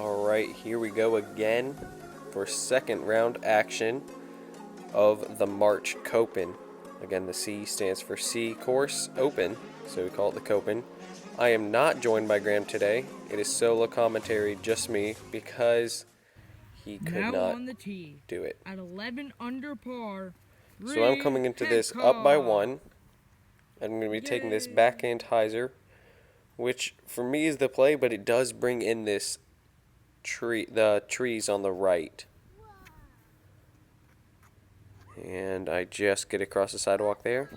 Alright, here we go again for second round action of the March Copen. Again, the C stands for C Course Open, so we call it the Copen. I am not joined by Graeme today. It is solo commentary, just me, because he could now not on the tee, do it. at 11 under par. So I'm coming into this up by 1. I'm going to be taking this backhand hyzer, which for me is the play, but it does bring in this the trees on the right. And I just get across the sidewalk there.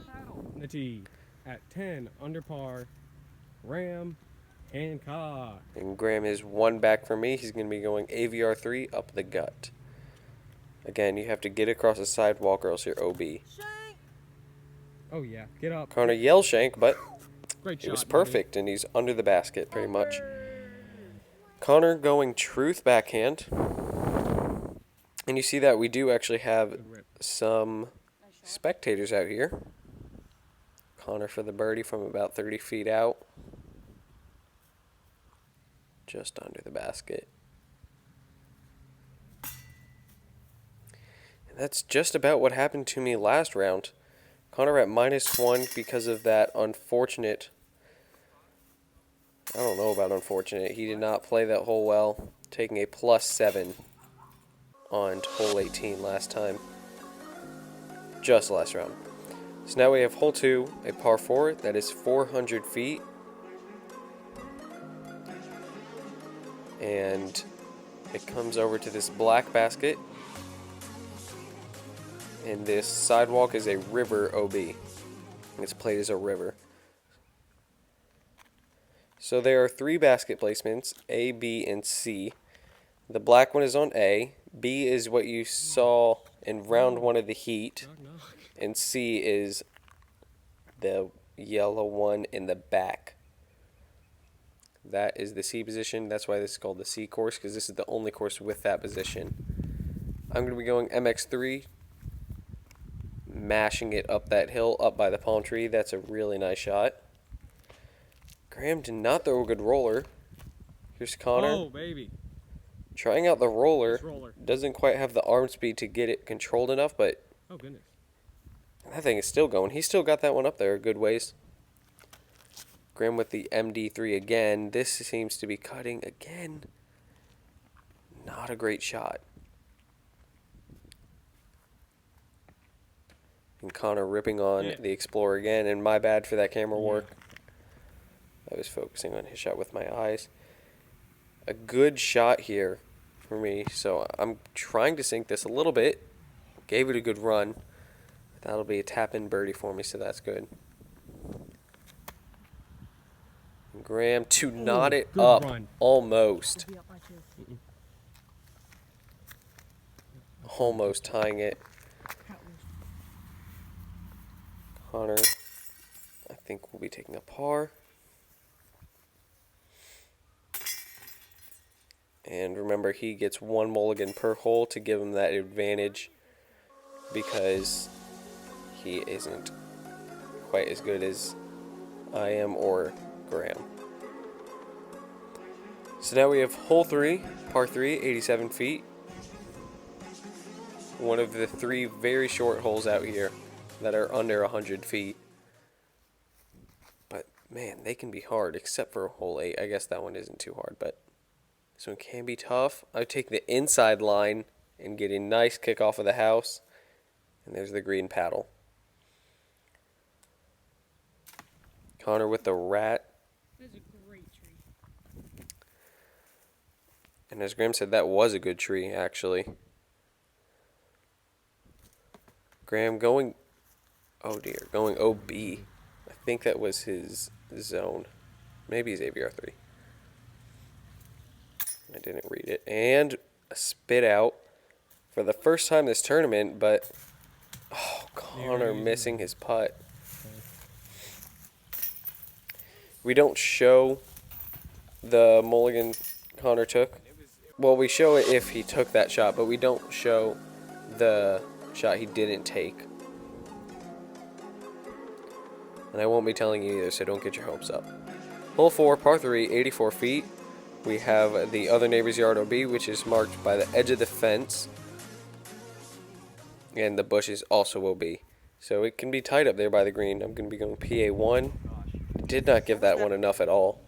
The tee at 10 under par, Graeme Hancock. And Graeme is 1 back from me. He's going to be going AVR3 up the gut. Again, you have to get across the sidewalk or else you're OB. Oh yeah, get up. Connor yell shank, but Great shot, it was perfect, and he's under the basket pretty much. Connor going truth backhand. And you see that we do actually have some spectators out here. Connor for the birdie from about 30 feet out. Just under the basket. And that's just about what happened to me last round. Connor at -1 because of that unfortunate... I don't know about unfortunate. He did not play that hole well, taking a +7 on hole 18 last time. Just last round. So now we have hole 2, a par 4 that is 400 feet. And it comes over to this black basket. And this sidewalk is a river OB. It's played as a river. So there are 3 basket placements, A, B, and C. The black one is on A. B is what you saw in round 1 of the heat. And C is the yellow one in the back. That is the C position. That's why this is called the C course, because this is the only course with that position. I'm going to be going MX3, mashing it up that hill, up by the palm tree. That's a really nice shot. Graeme did not throw a good roller. Here's Connor. Oh, baby. Trying out the roller. Roller. Doesn't quite have the arm speed to get it controlled enough, but Oh, goodness. that thing is still going. He still got that one up there a good ways. Graeme with the MD3 again. This seems to be cutting again. Not a great shot. And Connor ripping on the Explorer again. And my bad for that camera work. I was focusing on his shot with my eyes. A good shot here for me. So I'm trying to sink this a little bit. Gave it a good run. That'll be a tap-in birdie for me, so that's good. And Graeme to knot it up. Run. Almost. Almost tying it. Connor, I think we'll be taking a par. And remember, he gets 1 mulligan per hole to give him that advantage because he isn't quite as good as I am or Graeme. So now we have hole 3, par 3, 87 feet. One of the 3 very short holes out here that are under 100 feet. But man, they can be hard except for hole 8. I guess that one isn't too hard, but this one can be tough. I take the inside line and get a nice kick off of the house. And there's the green paddle. Connor with the rat. That's a great tree. And as Graeme said, that was a good tree, actually. Graeme going, oh dear, going OB. I think that was his zone. Maybe he's AVR3. I didn't read it. And a spit out for the first time this tournament, but oh, Connor missing his putt. We don't show the mulligan Connor took. Well, we show it if he took that shot, but we don't show the shot he didn't take. And I won't be telling you either, so don't get your hopes up. Hole 4, par 3, 84 feet. We have the other neighbor's yard OB, which is marked by the edge of the fence. And the bush is also OB. So it can be tight up there by the green. I'm going to be going PA1. Did not give that one enough at all.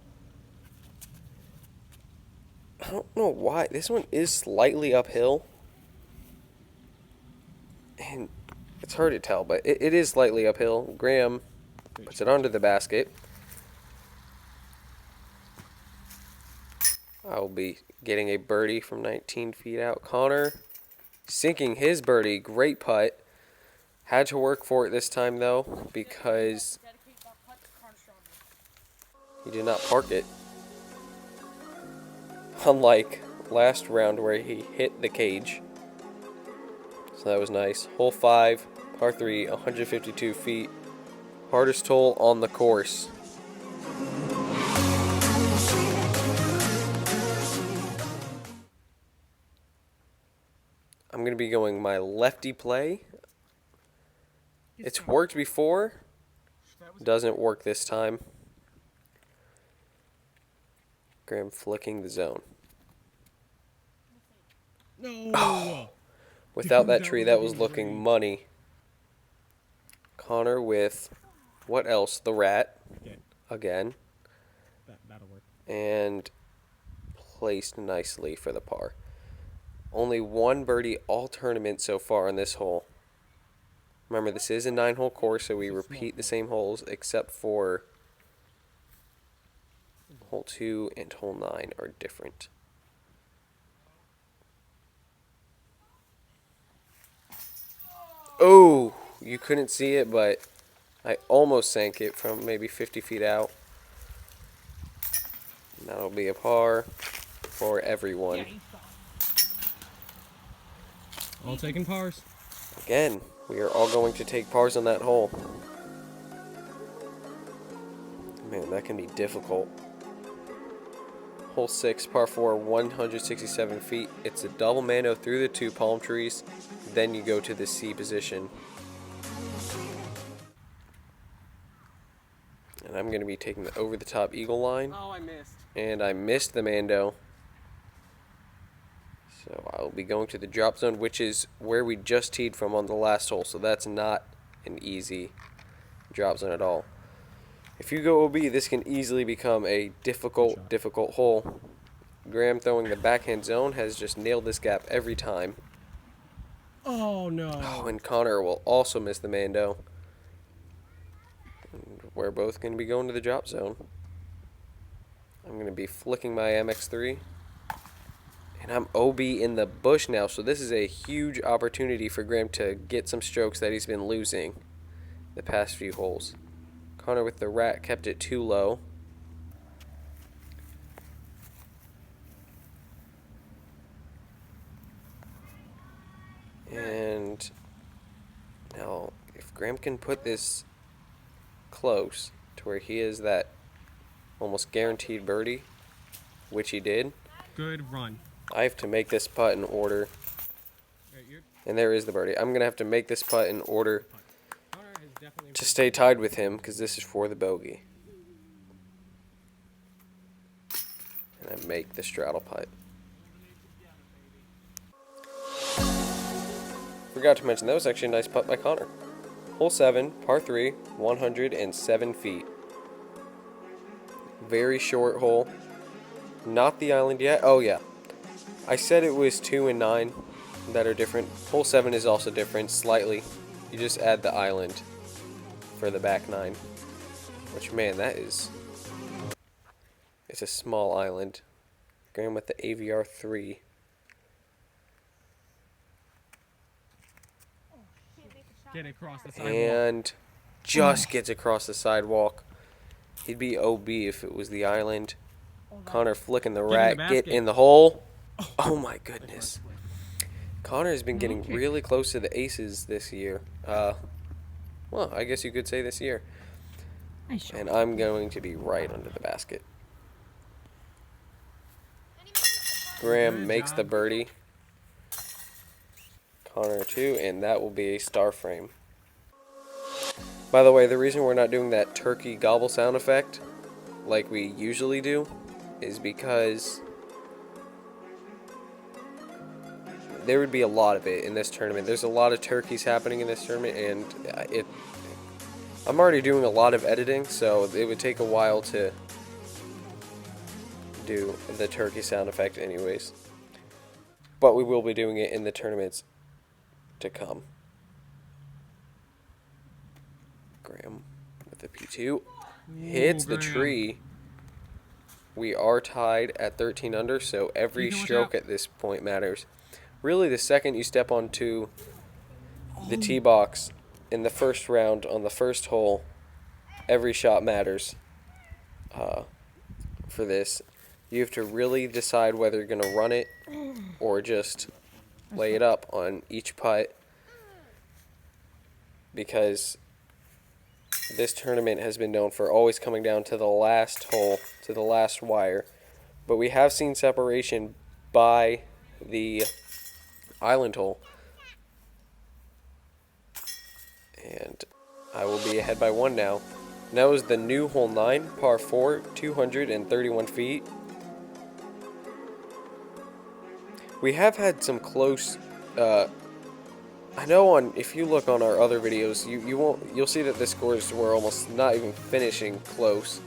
I don't know why. This one is slightly uphill. And it's hard to tell, but it is slightly uphill. Graeme puts it under the basket. I'll be getting a birdie from 19 feet out. Connor sinking his birdie. Great putt. Had to work for it this time, though, because he did not park it. Unlike last round where he hit the cage. So that was nice. Hole 5, par 3, 152 feet. Hardest hole on the course. I'm going to be going my lefty play. It's worked before. Doesn't work this time. Graeme flicking the zone. No. Without that tree, that was looking money. Connor with, what else? The rat. Okay. Again. That'll work. And placed nicely for the par. Only one birdie all tournament so far on this hole. Remember, this is a 9-hole course, so we repeat the same holes except for hole 2 and hole 9 are different. Oh, you couldn't see it, but I almost sank it from maybe 50 feet out. And that'll be a par for everyone. All taking pars. Again, we are all going to take pars on that hole. Man, that can be difficult. Hole 6, par 4, 167 feet. It's a double mano through the 2 palm trees. Then you go to the C position. And I'm going to be taking the over-the-top eagle line. Oh, I missed. And I missed the mando. So I'll be going to the drop zone, which is where we just teed from on the last hole. So that's not an easy drop zone at all. If you go OB, this can easily become a difficult hole. Graeme throwing the backhand zone has just nailed this gap every time. Oh, no. Oh, and Connor will also miss the mando. And we're both going to be going to the drop zone. I'm going to be flicking my MX3. And I'm OB in the bush now, so this is a huge opportunity for Graeme to get some strokes that he's been losing the past few holes. Connor with the rat kept it too low. And now, if Graeme can put this close to where he is that almost guaranteed birdie, which he did. Good run. I have to make this putt in order. And there is the birdie. I'm going to have to make this putt in order to stay tied with him, because this is for the bogey. And I make the straddle putt. Forgot to mention, that was actually a nice putt by Connor. Hole 7, par 3, 107 feet. Very short hole. Not the island yet. Oh, yeah. I said it was 2 and 9 that are different. Hole 7 is also different, slightly. You just add the island for the back 9. Which, man, that is... It's a small island. Graeme with the AVR 3. Get across the sidewalk. And just gets across the sidewalk. He'd be OB if it was the island. Connor flicking the rat. Get in the hole. Oh my goodness. Connor has been getting really close to the aces this year. Well, I guess you could say this year. And I'm going to be right under the basket. Graeme makes the birdie. Connor too, and that will be a star frame. By the way, the reason we're not doing that turkey gobble sound effect like we usually do is because there would be a lot of it in this tournament. There's a lot of turkeys happening in this tournament, and I'm already doing a lot of editing, so it would take a while to do the turkey sound effect anyways. But we will be doing it in the tournaments to come. Graeme with the P2 hits the Graeme. tree. We are tied at 13 under, so every Ethan, watch stroke out. at this point matters. Really, the second you step onto the tee box in the first round on the first hole, every shot matters for this. You have to really decide whether you're going to run it or just lay it up on each putt, because this tournament has been known for always coming down to the last hole, to the last wire. But we have seen separation by the island hole. And I will be ahead by 1 now. And that was the new hole 9, par 4, 231 feet. We have had some close, I know if you look on our other videos, you'll see that the scores were almost not even finishing close.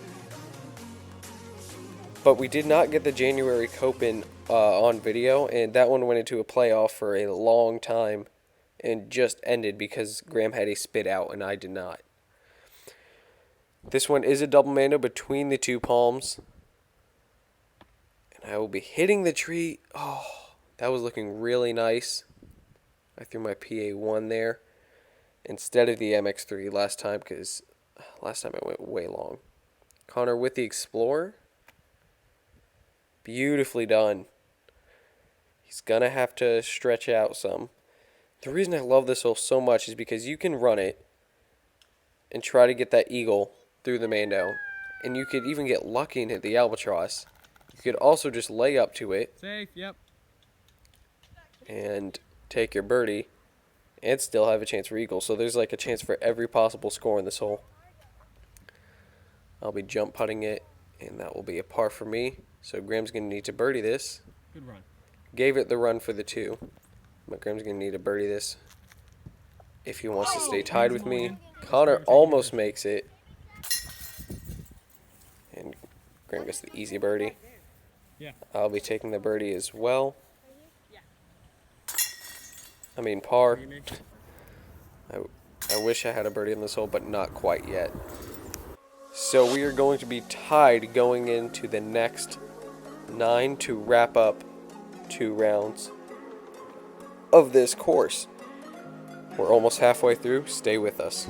But we did not get the January Copen on video, and that one went into a playoff for a long time and just ended because Graeme had a spit out and I did not. This one is a double mando between the two palms. And I will be hitting the tree. Oh, that was looking really nice. I threw my PA1 there instead of the MX3 last time, because last time I went way long. Connor with the Explorer. Beautifully done. He's going to have to stretch out some. The reason I love this hole so much is because you can run it and try to get that eagle through the mando. And you could even get lucky and hit the albatross. You could also just lay up to it. Safe, yep. And take your birdie and still have a chance for eagle. So there's like a chance for every possible score in this hole. I'll be jump putting it, and that will be a par for me. So Graeme's going to need to birdie this. Good run. Gave it the run for the 2. But Graeme's going to need to birdie this if he wants to stay tied with me. Connor almost makes it. And Graeme gets the easy birdie. Yeah. I'll be taking the birdie as well. I mean par. I wish I had a birdie in this hole, but not quite yet. So we are going to be tied going into the next 9 to wrap up 2 rounds of this course. We're almost halfway through. Stay with us.